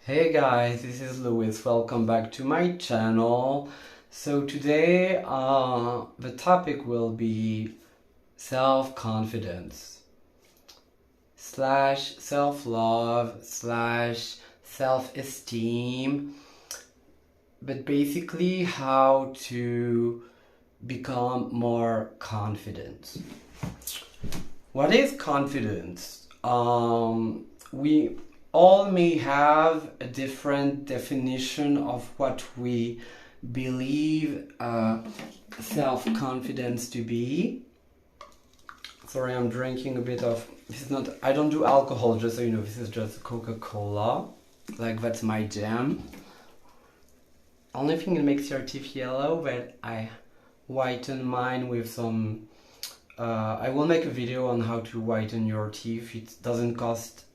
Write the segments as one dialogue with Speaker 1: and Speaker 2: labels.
Speaker 1: Hey guys, this is Louis. Welcome back to my channel. So today, the topic will be self-confidence slash self-love slash self-esteem, but basically how to become more confident. What is confidence? We all may have a different definition of what we believe self-confidence to be. Sorry, I'm drinking a bit of, this is not, I don't do alcohol, just so you know, this is just Coca-Cola. Like, that's my jam. Only thing that makes your teeth yellow, but I whiten mine with some, I will make a video on how to whiten your teeth. It doesn't cost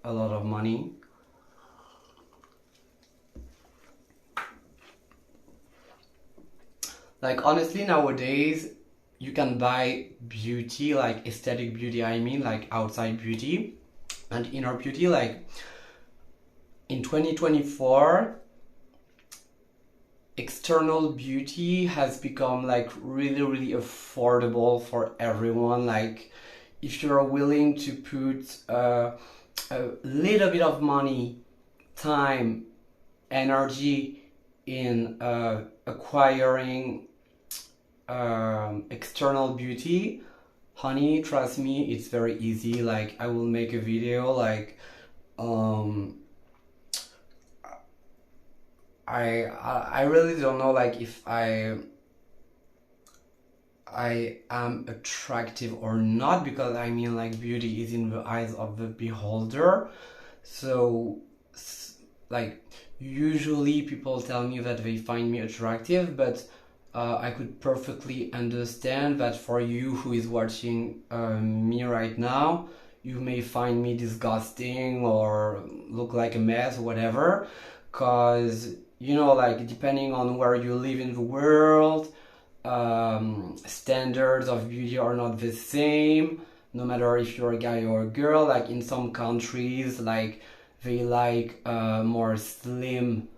Speaker 1: a lot of money. Like, honestly, nowadays you can buy beauty, like aesthetic beauty, I mean, like outside beauty and inner beauty. Like in 2024, external beauty has become like really affordable for everyone. Like if you're willing to put a little bit of money, time, energy in acquiring external beauty, honey, trust me, it's very easy. Like I will make a video like I really don't know like if I am attractive or not, because I mean like beauty is in the eyes of the beholder. So like usually people tell me that they find me attractive, but I could perfectly understand that for you who is watching me right now, you may find me disgusting or look like a mess or whatever, because you know, like depending on where you live in the world, standards of beauty are not the same, no matter if you're a guy or a girl. Like in some countries, like they like more slim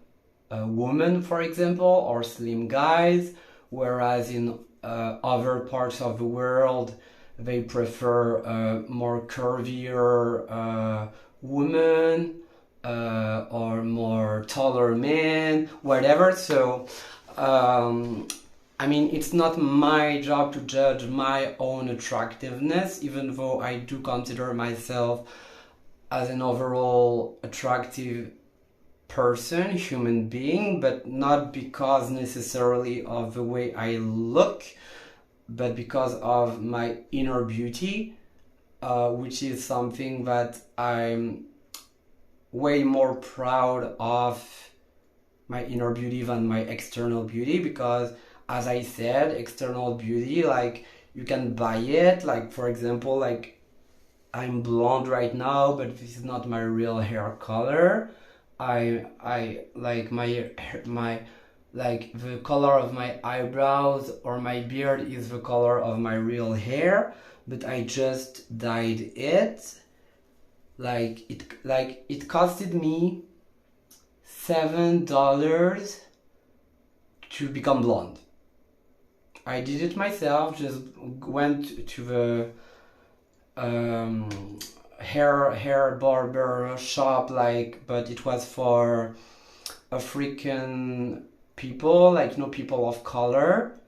Speaker 1: women, for example, or slim guys, whereas in other parts of the world they prefer more curvier women, or more taller men, whatever. So I mean, it's not my job to judge my own attractiveness, even though I do consider myself as an overall attractive person, human being, but not because necessarily of the way I look, but because of my inner beauty, which is something that I'm way more proud of, my inner beauty, than my external beauty. Because as I said, external beauty, like you can buy it. Like for example, like I'm blonde right now, but this is not my real hair color. I like my like the color of my eyebrows or my beard is the color of my real hair, but I just dyed it. Like it costed me $7 to become blonde. I did it myself, just went to the hair barber shop, like, but it was for African people, like, you know, people of color.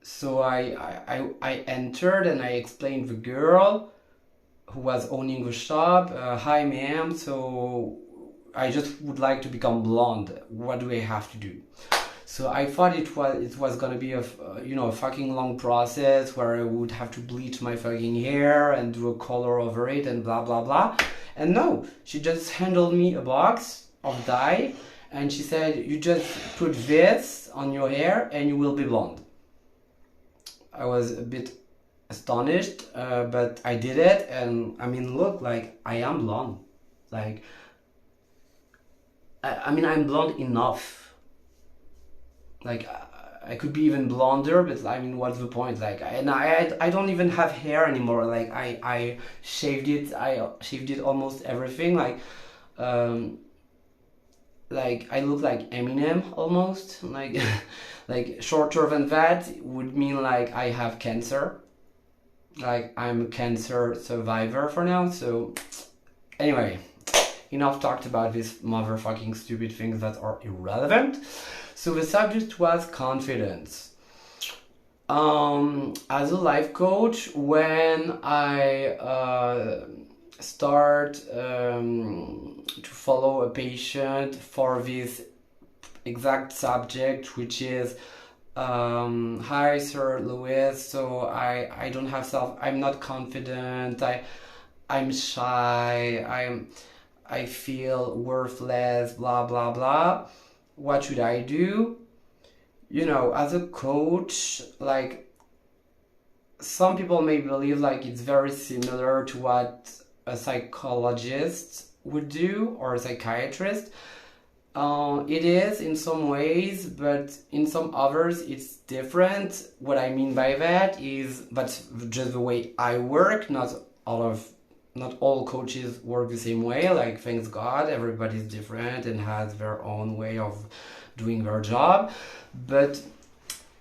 Speaker 1: So I entered and I explained the girl who was owning the shop, hi ma'am, so I just would like to become blonde. What do I have to do? So I thought it was gonna be a a fucking long process where I would have to bleach my fucking hair and do a color over it and blah blah blah. And no, she just handed me a box of dye and she said, you just put this on your hair and you will be blonde. I was a bit astonished, but I did it, and I mean, look, like I am blonde. Like I mean, I'm blonde enough. Like I could be even blonder, but I mean, what's the point? Like I don't even have hair anymore. Like I shaved it. I shaved it almost everything. Like like I look like Eminem almost, like like shorter than that would mean like I have cancer, like I'm a cancer survivor for now. So anyway, enough talked about these motherfucking stupid things that are irrelevant. So the subject was confidence. As a life coach, when I start to follow a patient for this exact subject, which is hi Sir Lewis, so I don't have I'm not confident, I'm shy, I feel worthless, blah blah blah. What should I do? You know, as a coach, like some people may believe like it's very similar to what a psychologist would do or a psychiatrist. It is in some ways, but in some others it's different. What I mean by that is that's just the way I work. Not all coaches work the same way. Like, thanks God, everybody's different and has their own way of doing their job. But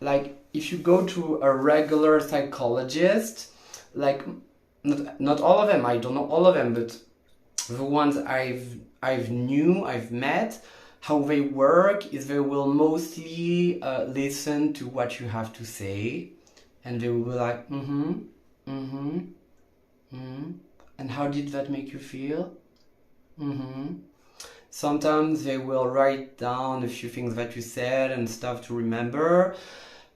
Speaker 1: like, if you go to a regular psychologist, like not all of them, I don't know all of them, but the ones I've met, how they work is they will mostly listen to what you have to say, and they will be like, and how did that make you feel? Sometimes they will write down a few things that you said and stuff to remember.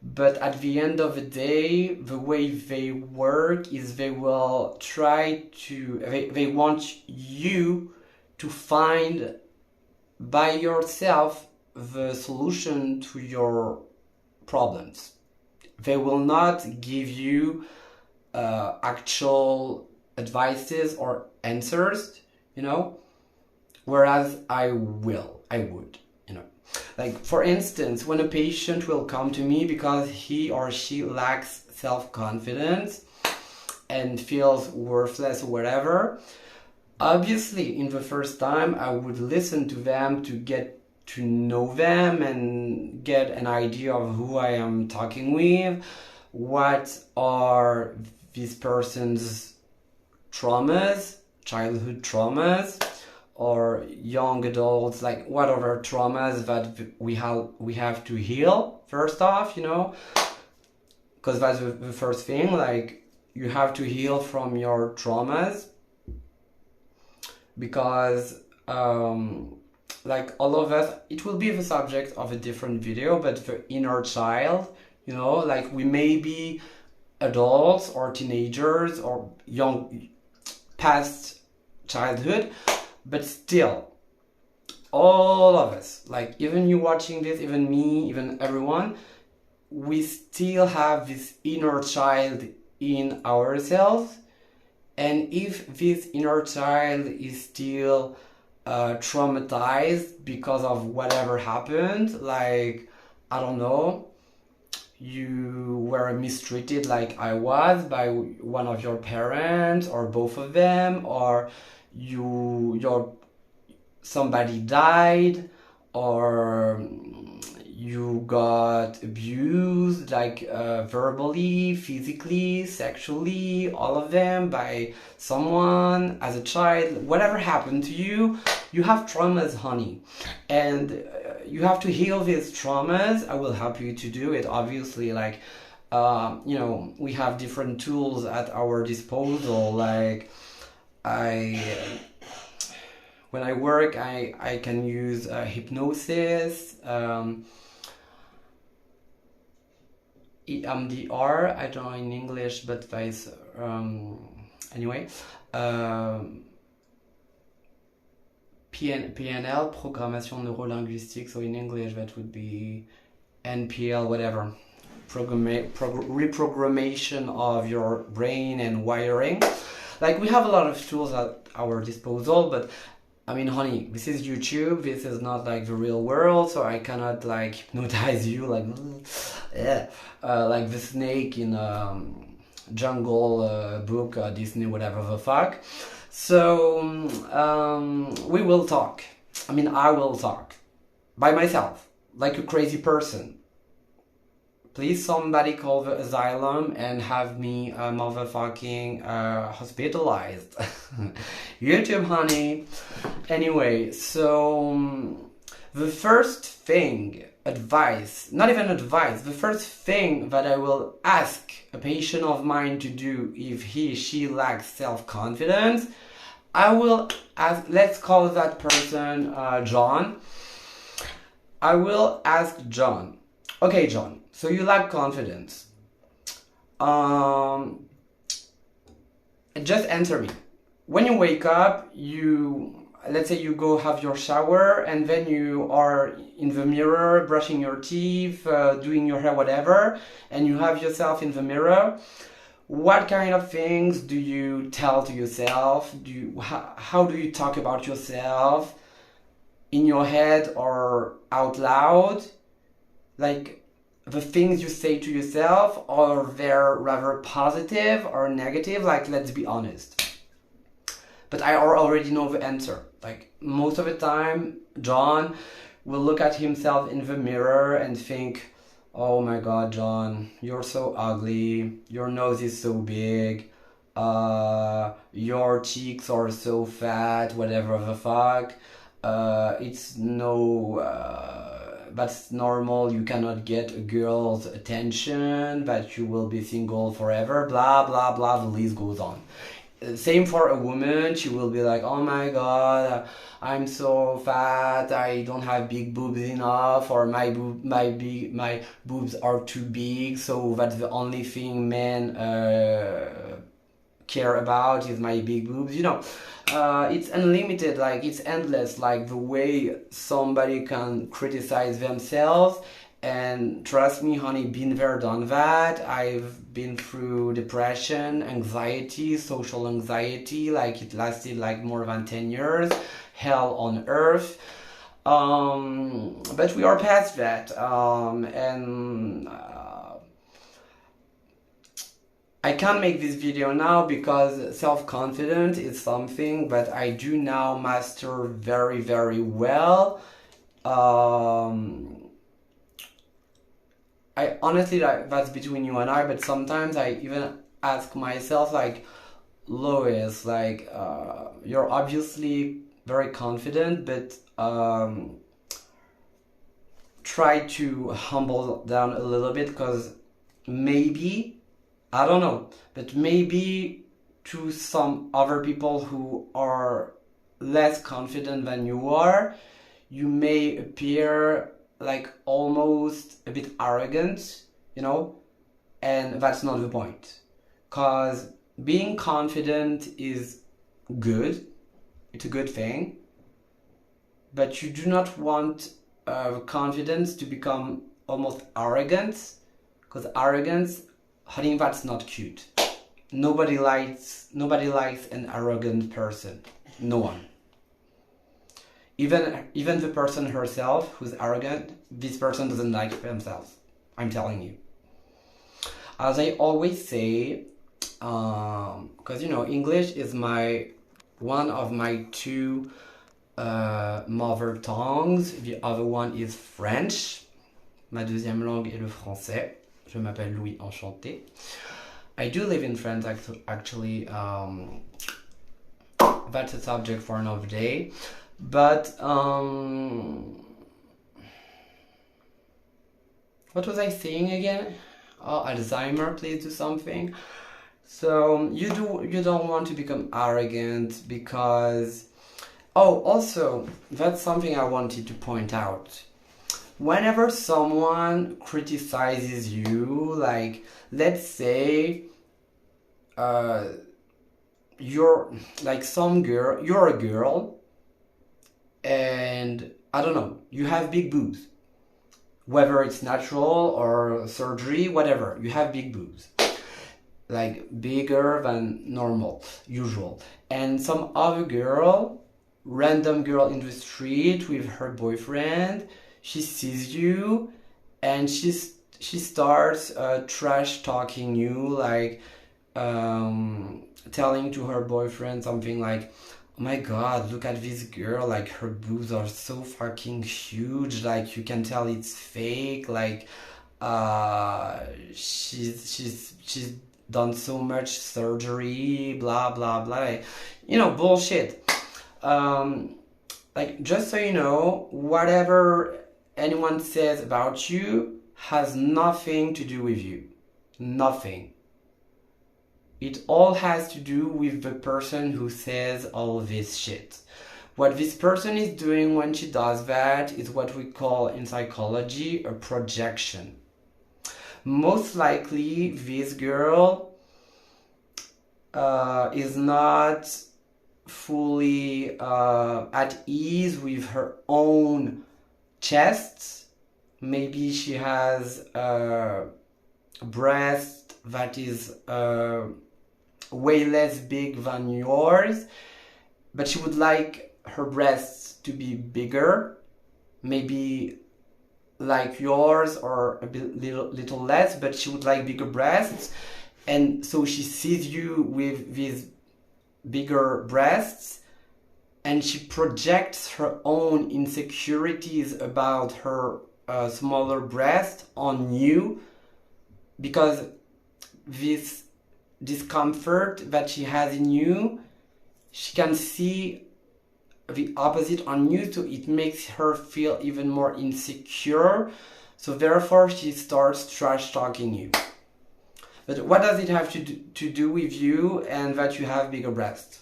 Speaker 1: But at the end of the day, the way they work is they will try to, they want you to find by yourself the solution to your problems. They will not give you actual advices or answers, you know, whereas I would, you know. Like, for instance, when a patient will come to me because he or she lacks self-confidence and feels worthless or whatever, obviously in the first time I would listen to them to get to know them and get an idea of who I am talking with, what are this person's traumas, childhood traumas, or young adults, like what are traumas that we have to heal first off, you know, because that's the first thing. Like, you have to heal from your traumas, because like all of us, it will be the subject of a different video, but the inner child, you know, like we may be adults or teenagers or young past childhood, but still, all of us, like even you watching this, even me, even everyone, we still have this inner child in ourselves. And if this inner child is still traumatized because of whatever happened, like, I don't know, you were mistreated like I was by one of your parents or both of them, or somebody died, or you got abused, like verbally, physically, sexually, all of them, by someone as a child. Whatever happened to you, you have traumas, honey, and you have to heal these traumas. I will help you to do it, obviously. Like, you know, we have different tools at our disposal. Like, when I work, I can use hypnosis, EMDR, I don't know in English, but there's, anyway, PNL, Programmation Neurolinguistique, so in English that would be NPL, whatever, reprogrammation of your brain and wiring. Like, we have a lot of tools at our disposal, but I mean, honey, this is YouTube, this is not like the real world, so I cannot like hypnotize you like, like the snake in Jungle Book, Disney, whatever the fuck. So we will talk. I mean, I will talk. by myself, like a crazy person. Please somebody call the asylum and have me motherfucking hospitalized. YouTube, honey. Anyway, so the first thing, advice, not even advice, the first thing that I will ask a patient of mine to do if she lacks self-confidence, I will ask, let's call that person John. I will ask John, okay, John, so you lack confidence. Just answer me. When you wake up, let's say you go have your shower and then you are in the mirror brushing your teeth, doing your hair, whatever, and you have yourself in the mirror. What kind of things do you tell to yourself? How do you talk about yourself in your head or out loud? Like, the things you say to yourself, are they rather positive or negative? Like, let's be honest. But I already know the answer. Like, most of the time, John will look at himself in the mirror and think, oh my god, John, you're so ugly, your nose is so big, your cheeks are so fat, whatever the fuck, that's normal, you cannot get a girl's attention, that you will be single forever, blah blah blah, the list goes on. Same for a woman, she will be like, oh my god, I'm so fat, I don't have big boobs enough, or my boobs are too big, so that's the only thing men care about is my big boobs, you know. It's unlimited, like it's endless, like the way somebody can criticize themselves. And trust me, honey, been there, done that. I've been through depression, anxiety, social anxiety, like it lasted like more than 10 years, hell on earth. But we are past that, I can't make this video now because self-confidence is something that I do now master very, very well. I honestly, like, that's between you and I, but sometimes I even ask myself, like, Lois, like, you're obviously very confident, but try to humble down a little bit, because maybe, I don't know, but maybe to some other people who are less confident than you are, you may appear like almost a bit arrogant, you know, and that's not the point. Because being confident is good, it's a good thing, but you do not want confidence to become almost arrogant, because arrogance, honey, that's not cute. Nobody likes an arrogant person. No one. Even the person herself who's arrogant, this person doesn't like themselves. I'm telling you. As I always say, because you know, English is one of my two mother tongues. The other one is French. Ma deuxième langue est le français. Je m'appelle Louis, enchanté. I do live in France, actually. That's a subject for another day. But what was I saying again? Oh, Alzheimer, please do something. So you don't want to become arrogant, because also that's something I wanted to point out. Whenever someone criticizes you, like, let's say you're like you're a girl, and I don't know, you have big boobs, whether it's natural or surgery, whatever, you have big boobs, like bigger than normal, usual, and some other random girl in the street with her boyfriend, she sees you and she starts trash talking you, like telling to her boyfriend something like, oh my god, look at this girl, like her boobs are so fucking huge, like you can tell it's fake, like she's done so much surgery, blah blah blah, you know, bullshit. um like, just so you know, whatever anyone says about you has nothing to do with you. Nothing. It all has to do with the person who says all this shit. What this person is doing when she does that is what we call in psychology a projection. Most likely, this girl is not fully at ease with her own chest. Maybe she has a breast that is way less big than yours, but she would like her breasts to be bigger, maybe like yours, or a bit little less, but she would like bigger breasts. And so she sees you with these bigger breasts, and she projects her own insecurities about her smaller breast on you, because this discomfort that she has in you, she can see the opposite on you, so it makes her feel even more insecure. So therefore she starts trash talking you. But what does it have to do with you and that you have bigger breasts?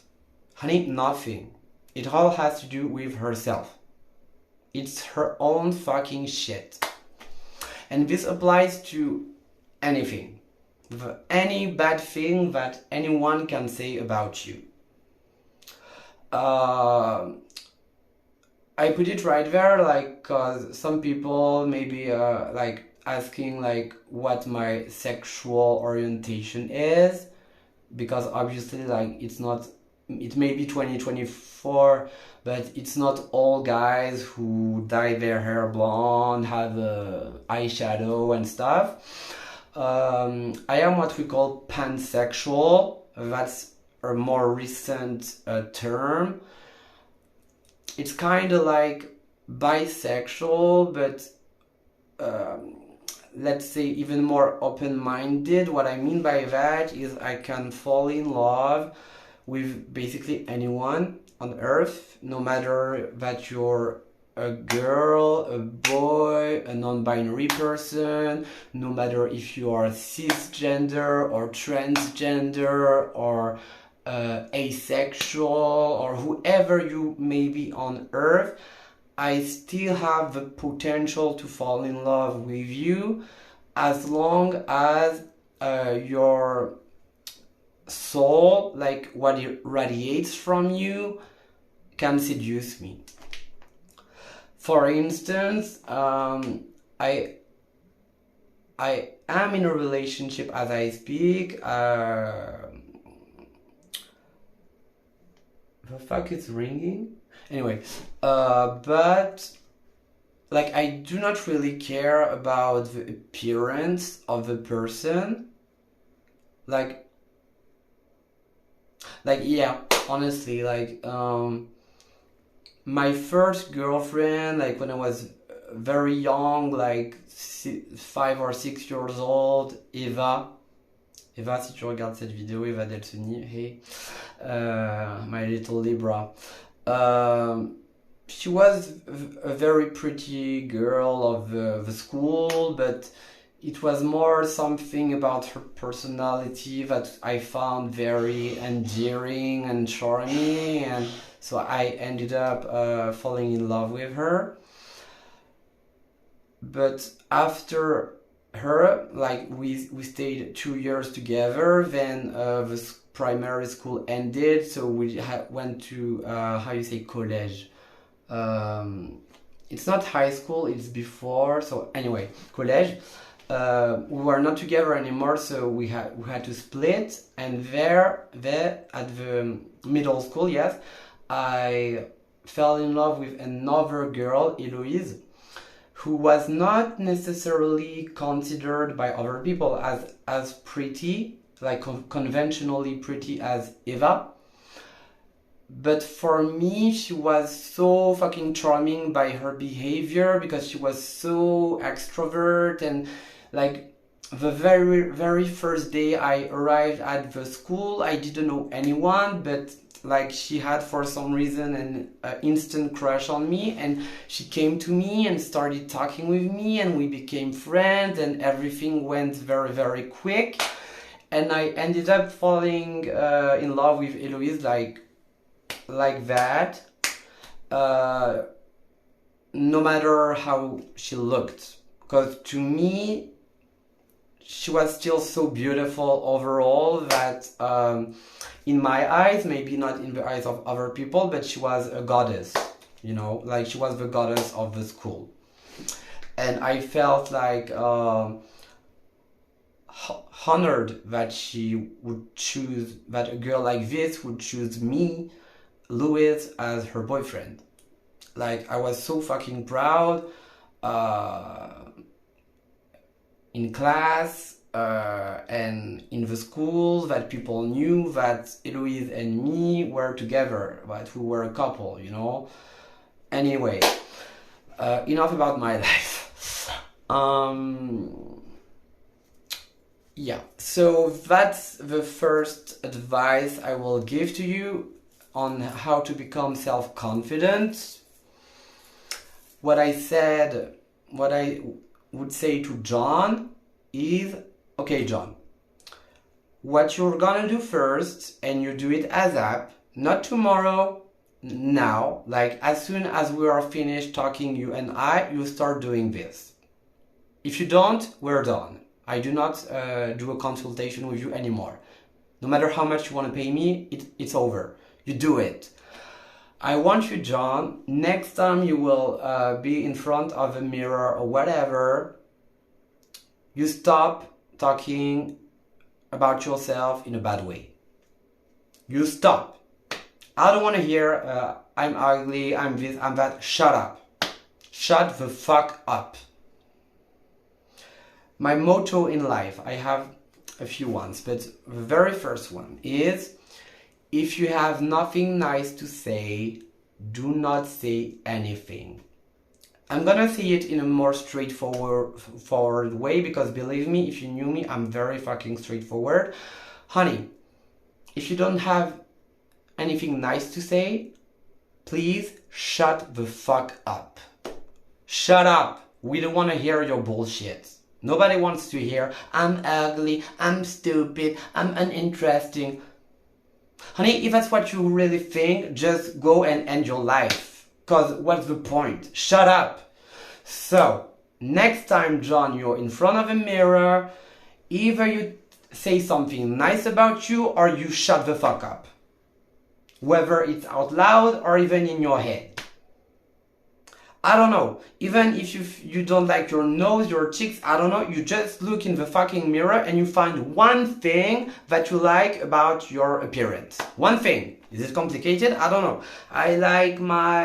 Speaker 1: Honey, nothing. It all has to do with herself. It's her own fucking shit. And this applies to anything. Any bad thing that anyone can say about you. I put it right there, like, cause some people maybe like asking like what my sexual orientation is, because obviously, like, it's not, it may be 2024, but it's not all guys who dye their hair blonde, have eyeshadow and stuff. I am what we call pansexual. That's a more recent term. It's kind of like bisexual, but let's say even more open-minded. What I mean by that is I can fall in love with basically anyone on earth, no matter that you're a girl, a boy, a non-binary person, no matter if you are cisgender or transgender or asexual or whoever you may be on earth. I still have the potential to fall in love with you, as long as your soul, like what it radiates from you, can seduce me. For instance, I am in a relationship as I speak. The fuck is ringing? Anyway, but like, I do not really care about the appearance of the person. Like yeah, honestly, like my first girlfriend, like when I was very young, like 5 or 6 years old, Eva, si tu regardes cette vidéo, Eva Delsoni, hey, my little Libra. She was a very pretty girl of the school, but it was more something about her personality that I found very endearing and charming, and so I ended up falling in love with her. But after her, like, we stayed 2 years together, then the primary school ended, so we went to how you say college. It's not high school, it's before. So anyway, college. We were not together anymore, so we had to split. And there at the middle school, yes, I fell in love with another girl, Eloise, who was not necessarily considered by other people as pretty, like conventionally pretty as Eva. but for me, she was so fucking charming by her behavior because she was so extrovert. And like the very first day I arrived at the school, I didn't know anyone, but like she had for some reason an instant crush on me, and she came to me and started talking with me, and we became friends, and everything went very quick, and I ended up falling in love with Eloise like that, uh, no matter how she looked, because to me she was still so beautiful overall that in my eyes, maybe not in the eyes of other people, but she was a goddess, you know, like she was the goddess of the school. And I felt like honored that she would choose, that a girl like this would choose me, Louis, as her boyfriend. Like I was so fucking proud. Uh, in class and in the school, that people knew that Eloise and me were together, that we were a couple, you know. Anyway, enough about my life. Yeah, so that's the first advice I will give to you on how to become self-confident. What I would say to John is, okay, John, what you're gonna do first, and you do it ASAP, not tomorrow, now, like as soon as we are finished talking, you and I, you start doing this. If you don't, we're done. I do not do a consultation with you anymore. No matter how much you want to pay me, it's over. You do it. I want you, John, next time you will be in front of a mirror or whatever, you stop talking about yourself in a bad way. You stop. I don't want to hear, I'm ugly, I'm this, I'm that. Shut up. Shut the fuck up. My motto in life, I have a few ones, but the very first one is, if you have nothing nice to say, do not say anything. I'm gonna say it in a more straightforward way, because believe me, if you knew me, I'm very fucking straightforward. Honey, if you don't have anything nice to say, please shut the fuck up. Shut up. We don't want to hear your bullshit. Nobody wants to hear, I'm ugly, I'm stupid, I'm uninteresting. Honey, if that's what you really think, just go and end your life. Because what's the point? Shut up. So, next time, John, you're in front of a mirror, either you say something nice about you or you shut the fuck up. Whether it's out loud or even in your head. I don't know, even if you don't like your nose, your cheeks, I don't know, you just look in the fucking mirror and you find one thing that you like about your appearance. One thing. Is it complicated? I don't know. I like my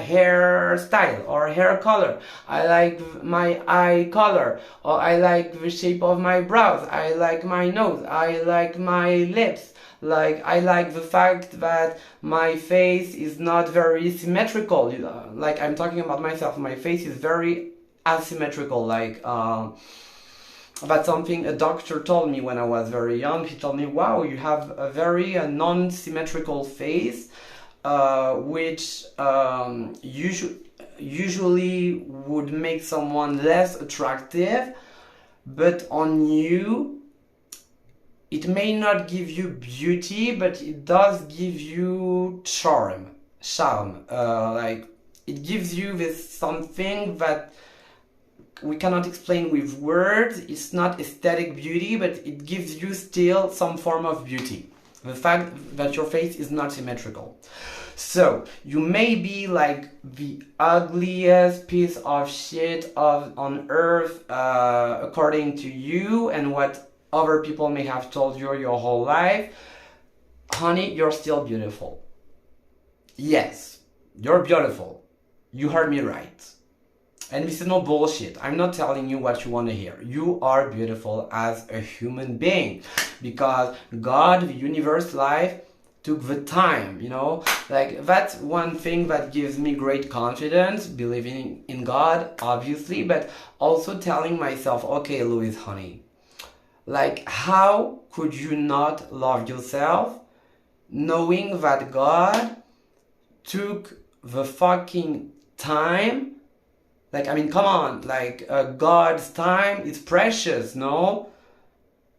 Speaker 1: hair style or hair color. I like my eye color. Or I like the shape of my brows. I like my nose. I like my lips. Like, I like the fact that my face is not very symmetrical. Like, I'm talking about myself. My face is very asymmetrical. Like, that's something a doctor told me when I was very young. He told me, wow, you have a very non-symmetrical face, which usually would make someone less attractive. But on you, it may not give you beauty, but it does give you charm. Like, it gives you this something that we cannot explain with words. It's not aesthetic beauty, but it gives you still some form of beauty. The fact that your face is not symmetrical. So, you may be like the ugliest piece of shit on earth, according to you and what other people may have told you your whole life. Honey, you're still beautiful. Yes, you're beautiful. You heard me right. And this is no bullshit. I'm not telling you what you want to hear. You are beautiful as a human being. Because God, the universe, life, took the time, you know, like that's one thing that gives me great confidence, believing in God, obviously, but also telling myself, okay, Louise, honey, like how could you not love yourself knowing that God took the fucking time? Like, I mean, come on, like God's time is precious, no?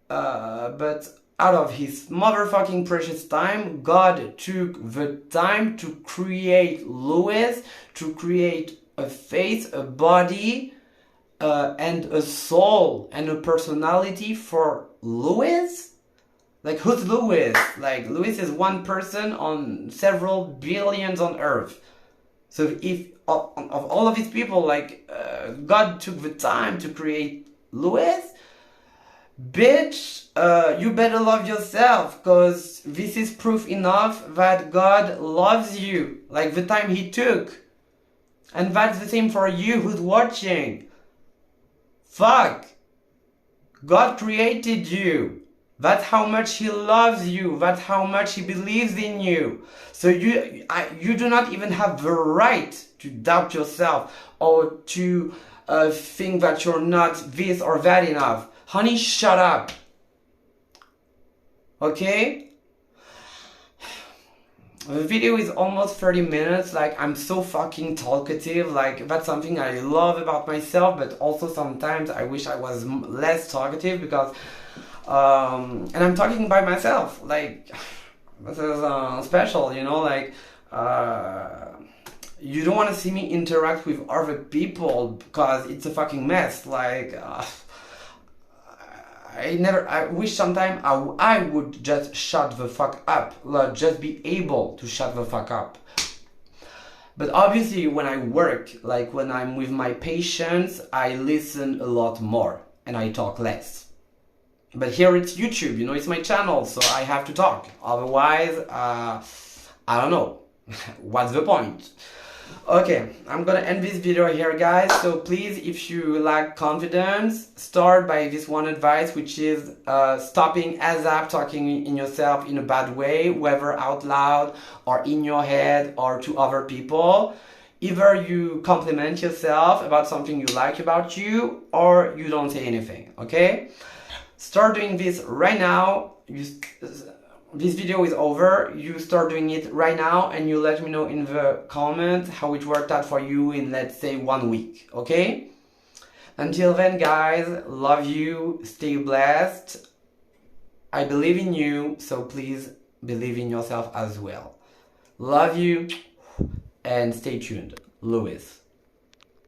Speaker 1: But out of his motherfucking precious time, God took the time to create Louis, to create a face, a body, and a soul and a personality for Louis. Like, who's Louis? Like, Louis is one person on several billions on Earth. So if of all of these people, like, God took the time to create Louis, bitch, you better love yourself, because this is proof enough that God loves you, like the time he took. And that's the same for you who's watching. Fuck. God created you. That's how much he loves you. That's how much he believes in you. So you do not even have the right to doubt yourself or to think that you're not this or that enough. Honey, shut up. Okay? The video is almost 30 minutes. Like, I'm so fucking talkative. Like, that's something I love about myself, but also sometimes I wish I was less talkative, because and I'm talking by myself. Like, this is special, you know, like, you don't want to see me interact with other people because it's a fucking mess. Like, I wish sometime I would just shut the fuck up, like, just be able to shut the fuck up. But obviously when I work, like when I'm with my patients, I listen a lot more and I talk less. But here it's YouTube, you know, it's my channel, so I have to talk. Otherwise, I don't know. What's the point? Okay, I'm gonna end this video here, guys. So please, if you lack confidence, start by this one advice, which is stopping ASAP talking in yourself in a bad way, whether out loud or in your head or to other people. Either you compliment yourself about something you like about you, or you don't say anything, okay? Start doing this right now. This video is over. You start doing it right now and you let me know in the comments how it worked out for you in, let's say, 1 week, okay? Until then, guys, love you, stay blessed. I believe in you, so please believe in yourself as well. Love you and stay tuned. Louise.